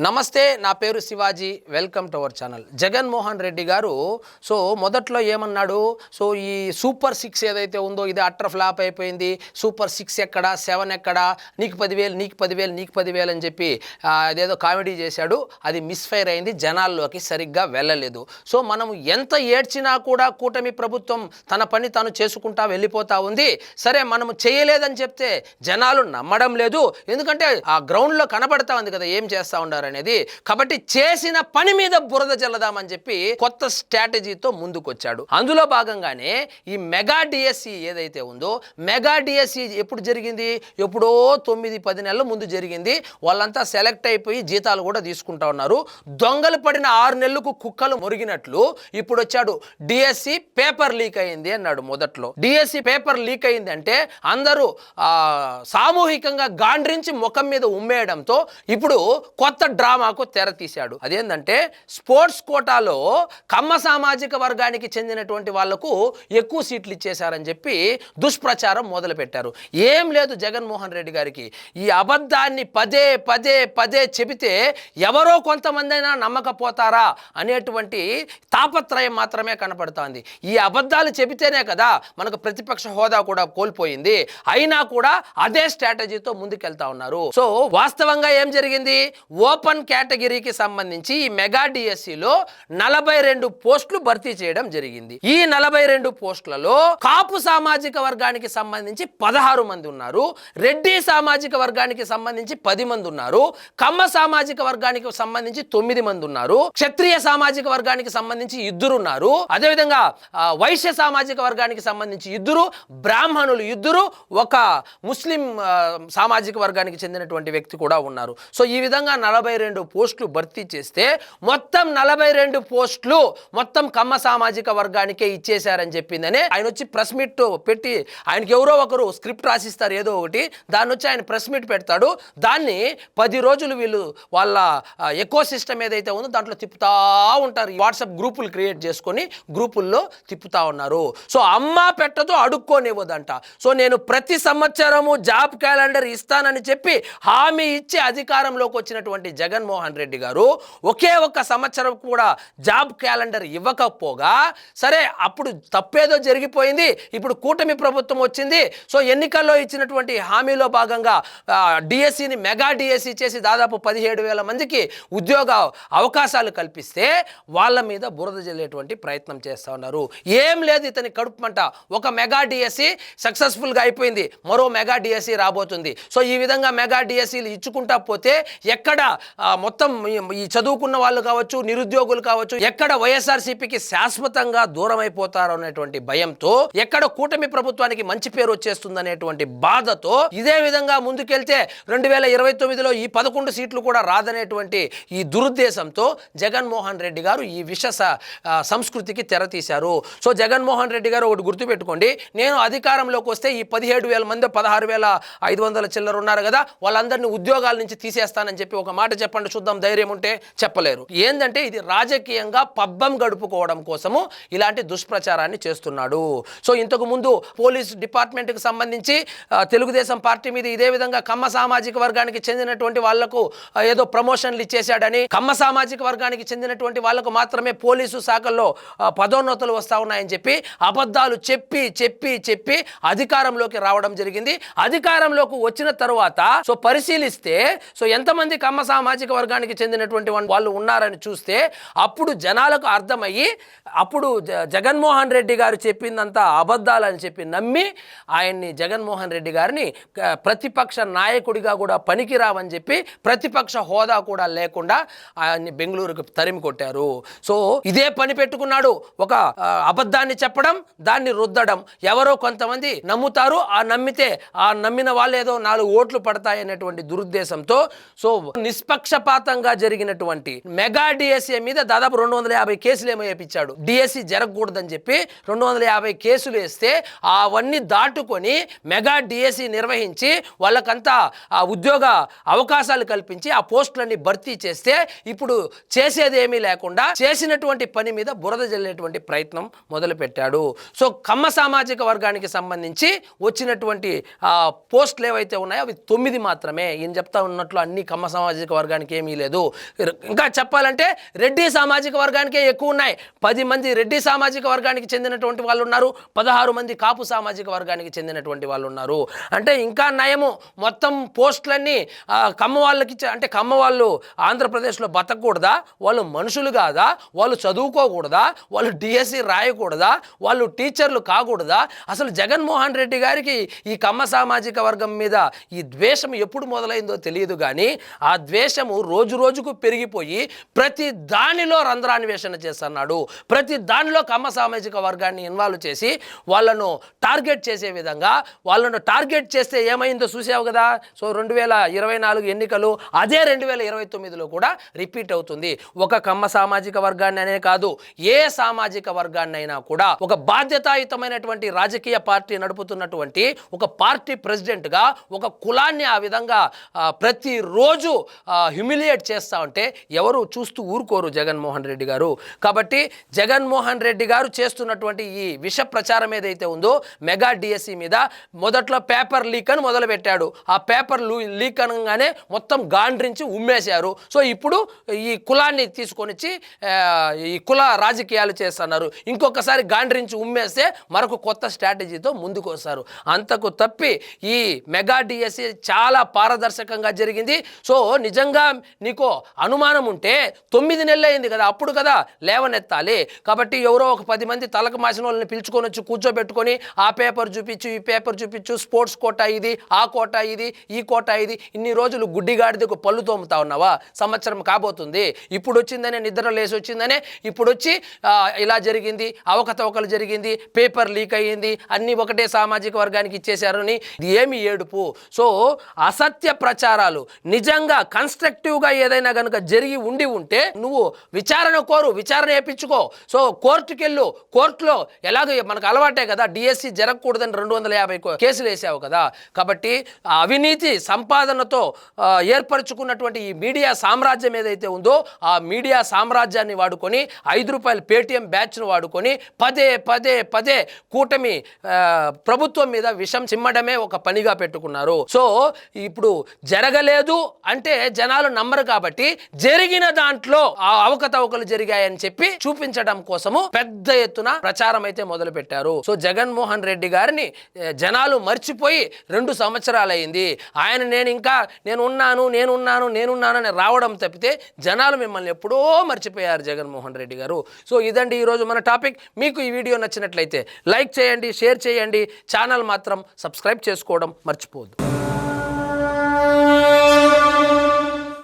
నమస్తే, నా పేరు Shivaji. Welcome to our channel. Jaganmohan Reddy గారు మొదట్లో ఏమన్నాడు, ఈ సూపర్ 6 ఏదైతే ఉందో ఇది అట్టర్ ఫ్లాప్ అయిపోయింది, సూపర్ 6 ఎక్కడా, 7 ఎక్కడా, నీకు 10,000 నీకు 10,000 నీకు 10,000 అని చెప్పి అదేదో కామెడీ చేశాడు. అది మిస్ఫైర్ అయింది, జనాల్లోకి సరిగ్గా వెళ్ళలేదు. మనము ఎంత ఏడ్చినా కూడా కూటమి ప్రభుత్వం తన పని తాను చేసుకుంటా వెళ్ళిపోతా ఉంది. సరే, మనము చేయలేదని చెప్తే జనాలు నమ్మడం లేదు, ఎందుకంటే ఆ గ్రౌండ్లో కనబడతా ఉంది కదా ఏం చేస్తా ఉన్నారు అనేది. కాబట్టి చేసిన పని మీద బురద జల్లదామని చెప్పి కొత్త స్ట్రాటజీతో ముందుకొచ్చాడు. అందులో భాగంగానే ఈ మెగా డిఎస్సి ఏదైతే ఉందో, మెగా డిఎస్సి ఎప్పుడు జరిగింది? ఎప్పుడో 9-10 నెలల ముందు జరిగింది. వాళ్ళంతా సెలెక్ట్ అయిపోయి జీతాలు కూడా తీసుకుంటా ఉన్నారు. దొంగలు పడిన 6 నెలలకు కుక్కలు మురిగినట్లు ఇప్పుడు వచ్చాడు. డిఎస్సి పేపర్ లీక్ అయింది అన్నాడు. మొదట్లో డిఎస్సి పేపర్ లీక్ అయింది అంటే అందరూ సామూహికంగా గాండ్రించి ముఖం మీద ఉమ్మేయడంతో ఇప్పుడు కొత్త డ్రామాకు తెర తీశాడు. అదేంటంటే స్పోర్ట్స్ కోటాలో కమ్మ సామాజిక వర్గానికి చెందినటువంటి వాళ్లకు ఎక్కువ సీట్లు ఇచ్చేశారని చెప్పి దుష్ప్రచారం మొదలు పెట్టారు. ఏం లేదు జగన్మోహన్ రెడ్డి గారికి, ఈ అబద్ధాన్ని పదే పదే పదే చెబితే ఎవరో కొంతమంది అయినా నమ్మకపోతారా అనేటువంటి తాపత్రయం మాత్రమే కనపడుతోంది. ఈ అబద్ధాలు చెబితేనే కదా మనకు ప్రతిపక్ష హోదా కూడా కోల్పోయింది. అయినా కూడా అదే స్ట్రాటజీతో ముందుకెళ్తా ఉన్నారు. వాస్తవంగా ఏం జరిగింది? ఓపెన్ కేటగిరీకి సంబంధించి ఈ మెగా డిఎస్సిలో 42 పోస్టులు భర్తీ చేయడం జరిగింది. ఈ 42 పోస్టులలో కాపు సామాజిక వర్గానికి సంబంధించి 16 మంది ఉన్నారు, రెడ్డి సామాజిక వర్గానికి సంబంధించి 10 మంది ఉన్నారు, కమ్మ సామాజిక వర్గానికి సంబంధించి 9 మంది ఉన్నారు, క్షత్రియ సామాజిక వర్గానికి సంబంధించి 2 ఉన్నారు, అదేవిధంగా వైశ్య సామాజిక వర్గానికి సంబంధించి 2, బ్రాహ్మణులు 2, ఒక ముస్లిం సామాజిక వర్గానికి చెందినటువంటి వ్యక్తి కూడా ఉన్నారు. ఈ విధంగా 42 పోస్టులు భర్తీ చేస్తే మొత్తం 42 పోస్టులు మొత్తం కమ్మ సామాజిక వర్గానికే ఇచ్చేశారని చెప్పిందని ఆయన వచ్చి ప్రెస్ మీట్ పెట్టి, ఆయనకి ఎవరో ఒకరు స్క్రిప్ట్ రాసిస్తారు ఏదో ఒకటి, దాన్ని వచ్చి ఆయన ప్రెస్ మీట్ పెడతాడు. దాన్ని 10 రోజులు వీళ్ళు వాళ్ళ ఎకో సిస్టమ్ ఏదైతే ఉందో దాంట్లో తిప్పుతా ఉంటారు. వాట్సాప్ గ్రూపులు క్రియేట్ చేసుకొని గ్రూపుల్లో తిప్పుతా ఉన్నారు. అమ్మ పెట్టదు అడుక్కోనివ్వదంట. నేను ప్రతి సంవత్సరము జాబ్ క్యాలెండర్ ఇస్తానని చెప్పి హామీ ఇచ్చి అధికారంలోకి వచ్చినటువంటి జగన్మోహన్ రెడ్డి గారు ఒకే ఒక్క సంవత్సరం కూడా జాబ్ క్యాలెండర్ ఇవ్వకపోగా, సరే అప్పుడు తప్పేదో జరిగిపోయింది, ఇప్పుడు కూటమి ప్రభుత్వం వచ్చింది, ఎన్నికల్లో ఇచ్చినటువంటి హామీలో భాగంగా డిఎస్సిని మెగా డిఎస్సి చేసి దాదాపు 17,000 మందికి ఉద్యోగ అవకాశాలు కల్పిస్తే వాళ్ళ మీద బురద జల్లేటువంటి ప్రయత్నం చేస్తూ ఉన్నారు. ఏం లేదు ఇతని కడుపుమంట, ఒక మెగా డిఎస్సి సక్సెస్ఫుల్గా అయిపోయింది, మరో మెగా డిఎస్సి రాబోతుంది. ఈ విధంగా మెగా డిఎస్సీలు ఇచ్చుకుంటా పోతే ఎక్కడ మొత్తం ఈ చదువుకున్న వాళ్ళు కావచ్చు, నిరుద్యోగులు కావచ్చు, ఎక్కడ వైఎస్ఆర్సీపీకి శాశ్వతంగా దూరం అయిపోతారు అనేటువంటి భయంతో, ఎక్కడ కూటమి ప్రభుత్వానికి మంచి పేరు వచ్చేస్తుందనేటువంటి బాధతో, ఇదే విధంగా ముందుకెళ్తే 2029లో ఈ 11 సీట్లు కూడా రాదనేటువంటి ఈ దురుద్దేశంతో జగన్మోహన్ రెడ్డి గారు ఈ విష సంస్కృతికి తెర తీశారు. జగన్మోహన్ రెడ్డి గారు ఒకటి గుర్తుపెట్టుకోండి, నేను అధికారంలోకి వస్తే ఈ 17,000 మంది 16,500 చిల్లర ఉన్నారు కదా, వాళ్ళందరినీ ఉద్యోగాల నుంచి తీసేస్తానని చెప్పి ఒక మాట చెప్పండి చూద్దాం, ధైర్యం ఉంటే. చెప్పలేరు. ఏందంటే ఇది రాజకీయంగా పబ్బం గడుపుకోవడం కోసము ఇలాంటి దుష్ప్రచారాన్ని చేస్తున్నాడు. ఇంతకు ముందు పోలీస్ డిపార్ట్మెంట్కి సంబంధించి తెలుగుదేశం పార్టీ మీద ఇదే విధంగా కమ్మ సామాజిక వర్గానికి చెందినటువంటి వాళ్లకు ఏదో ప్రమోషన్లు ఇచ్చేశాడని, కమ్మ సామాజిక వర్గానికి చెందినటువంటి వాళ్లకు మాత్రమే పోలీసు శాఖల్లో పదోన్నతులు వస్తా ఉన్నాయని చెప్పి అబద్ధాలు చెప్పి చెప్పి చెప్పి అధికారంలోకి రావడం జరిగింది. అధికారంలోకి వచ్చిన తరువాత పరిశీలిస్తే ఎంతమంది కమ్మ సామాజిక వర్గానికి చెందినటువంటి వాళ్ళు ఉన్నారని చూస్తే అప్పుడు జనాలకు అర్థమయ్యి, అప్పుడు జగన్మోహన్ రెడ్డి గారు చెప్పిందంతా అబద్ధాలని చెప్పి నమ్మి ఆయన్ని జగన్మోహన్ రెడ్డి గారిని ప్రతిపక్ష నాయకుడిగా కూడా పనికిరావని చెప్పి ప్రతిపక్ష హోదా కూడా లేకుండా ఆయన్ని బెంగళూరుకు తరిమి కొట్టారు. ఇదే పని పెట్టుకున్నాడు. ఒక అబద్ధాన్ని చెప్పడం, దాన్ని రుద్దడం. ఎవరో కొంతమంది నమ్ముతారు, ఆ నమ్మితే ఆ నమ్మిన వాళ్ళు ఏదో 4 ఓట్లు పడతాయి అనేటువంటి దురుద్దేశంతో నిష్పక్షపాతంగా జరిగినటువంటి మెగా డిఎస్సి మీద దాదాపు 250 కేసులు ఏమో వేయించాడు. డిఎస్సి జరగకూడదని చెప్పి 250 కేసులు వేస్తే అవన్నీ దాటుకొని మెగా డిఎస్సి నిర్వహించి వాళ్ళకంతా ఆ ఉద్యోగ అవకాశాలు కల్పించి ఆ పోస్టులన్నీ భర్తీ చేస్తే ఇప్పుడు చేసేదేమీ లేకుండా చేసినటువంటి పని మీద బురద జల్లేటువంటి ప్రయత్నం మొదలుపెట్టాడు. కమ్మ సామాజిక వర్గానికి సంబంధించి వచ్చినటువంటి పోస్టులు ఏవైతే ఉన్నాయో అవి 9 మాత్రమే. ఈయన చెప్తా ఉన్నట్లు అన్ని కమ్మ సామాజిక వర్గానికి వర్గానికి ఏమీ లేదు. ఇంకా చెప్పాలంటే రెడ్డి సామాజిక వర్గానికే ఎక్కువ ఉన్నాయి. 10 మంది రెడ్డి సామాజిక వర్గానికి చెందినటువంటి వాళ్ళు ఉన్నారు, 16 మంది కాపు సామాజిక వర్గానికి చెందినటువంటి వాళ్ళు ఉన్నారు. అంటే ఇంకా నయము, మొత్తం పోస్టులన్నీ కమ్మ వాళ్ళకి అంటే కమ్మ వాళ్ళు ఆంధ్రప్రదేశ్లో బతకూడదా? వాళ్ళు మనుషులు కాదా? వాళ్ళు చదువుకోకూడదా? వాళ్ళు డిఎస్సి రాయకూడదా? వాళ్ళు టీచర్లు కాకూడదా? అసలు జగన్మోహన్ రెడ్డి గారికి ఈ కమ్మ సామాజిక వర్గం మీద ఈ ద్వేషం ఎప్పుడు మొదలైందో తెలియదు, కానీ ఆ ద్వేషము రోజు రోజుకు పెరిగిపోయి ప్రతి దానిలో రంధ్రాన్వేషణ చేస్తున్నాడు. ప్రతి దానిలో కమ్మ సామాజిక వర్గాన్ని ఇన్వాల్వ్ చేసి వాళ్ళను టార్గెట్ చేసే విధంగా, వాళ్ళను టార్గెట్ చేస్తే ఏమైందో చూసావు కదా. సో 2024 ఎన్నికలు అదే 2029లో కూడా రిపీట్ అవుతుంది. ఒక కమ్మ సామాజిక వర్గాన్ని అనే కాదు, ఏ సామాజిక వర్గాన్నైనా కూడా ఒక బాధ్యతాయుతమైనటువంటి రాజకీయ పార్టీ నడుపుతున్నటువంటి ఒక పార్టీ ప్రెసిడెంట్గా ఒక కులాన్ని ఆ విధంగా ప్రతిరోజు హ్యూమిలియేట్ చేస్తూ ఉంటే ఎవరు చూస్తూ ఊరుకోరు జగన్మోహన్ రెడ్డి గారు. కాబట్టి జగన్మోహన్ రెడ్డి గారు చేస్తున్నటువంటి ఈ విష ప్రచారం ఏదైతే ఉందో మెగా డిఎస్సి మీద, మొదట్లో పేపర్ లీక్ అని మొదలుపెట్టాడు. ఆ పేపర్ లీక్ అనగానే మొత్తం గాండ్రించి ఉమ్మేశారు. సో ఇప్పుడు ఈ కులాన్ని తీసుకొని వచ్చి ఈ కుల రాజకీయాలు చేస్తున్నారు. ఇంకొకసారి గాండ్రించి ఉమ్మేస్తే మరొక కొత్త స్ట్రాటజీతో ముందుకు వస్తారు. అంతకు తప్పి ఈ మెగా డిఎస్సి చాలా పారదర్శకంగా జరిగింది. సో నిజంగా నీకు అనుమానం ఉంటే 9 నెలలు అయింది కదా, అప్పుడు కదా లేవనెత్తాలి. కాబట్టి ఎవరో ఒక 10 మంది తలకు మాసిన వాళ్ళని పిలుచుకొని వచ్చి కూర్చోబెట్టుకొని ఆ పేపర్ చూపించు, ఈ పేపర్ చూపించు, స్పోర్ట్స్ కోటా ఇది, ఆ కోటా ఇది, ఈ కోటా ఇది, ఇన్ని రోజులు గుడ్డిగాడిదకు పళ్ళు తోముతా ఉన్నావా? సంవత్సరం కాబోతుంది. ఇప్పుడు వచ్చిందనే, నిద్ర లేసి వచ్చిందనే ఇప్పుడు వచ్చి ఇలా జరిగింది, అవకతవకలు జరిగింది, పేపర్ లీక్ అయ్యింది, అన్నీ ఒకటే సామాజిక వర్గానికి ఇచ్చేశారని ఇది ఏమి ఏడుపు? సో అసత్య ప్రచారాలు నిజంగా కన్స్ట్రక్టివ్గా ఏదైనా కనుక జరిగి ఉంటే నువ్వు విచారణ కోరు, విచారణ వేయించుకో. సో కోర్టుకెళ్ళు, కోర్టులో ఎలాగో మనకు అలవాటే కదా, డిఎస్సి జరగకూడదని 250 కేసులు వేసావు కదా. కాబట్టి అవినీతి సంపాదనతో ఏర్పరచుకున్నటువంటి ఈ మీడియా సామ్రాజ్యం ఏదైతే ఉందో ఆ మీడియా సామ్రాజ్యాన్ని వాడుకొని 5 రూపాయల పేటిఎం బ్యాచ్ను వాడుకొని పదే పదే పదే కూటమి ప్రభుత్వం మీద విషం చిమ్మడమే ఒక పనిగా పెట్టుకున్నారు. సో ఇప్పుడు జరగలేదు అంటే జనాలు నమ్మరు, కాబట్టి జరిగిన దాంట్లో ఆ అవకతవకలు జరిగాయని చెప్పి చూపించడం కోసము పెద్ద ఎత్తున ప్రచారం అయితే మొదలు పెట్టారు. సో జగన్మోహన్ రెడ్డి గారిని జనాలు మర్చిపోయి 2 సంవత్సరాలైంది. ఆయన నేనున్నానని రావడం తప్పితే జనాలు మిమ్మల్ని ఎప్పుడో మర్చిపోయారు జగన్మోహన్ రెడ్డి గారు. సో ఇదండి ఈరోజు మన టాపిక్. మీకు ఈ వీడియో నచ్చినట్లయితే లైక్ చేయండి, షేర్ చేయండి, ఛానల్ మాత్రం సబ్స్క్రైబ్ చేసుకోవడం మర్చిపోవద్దు.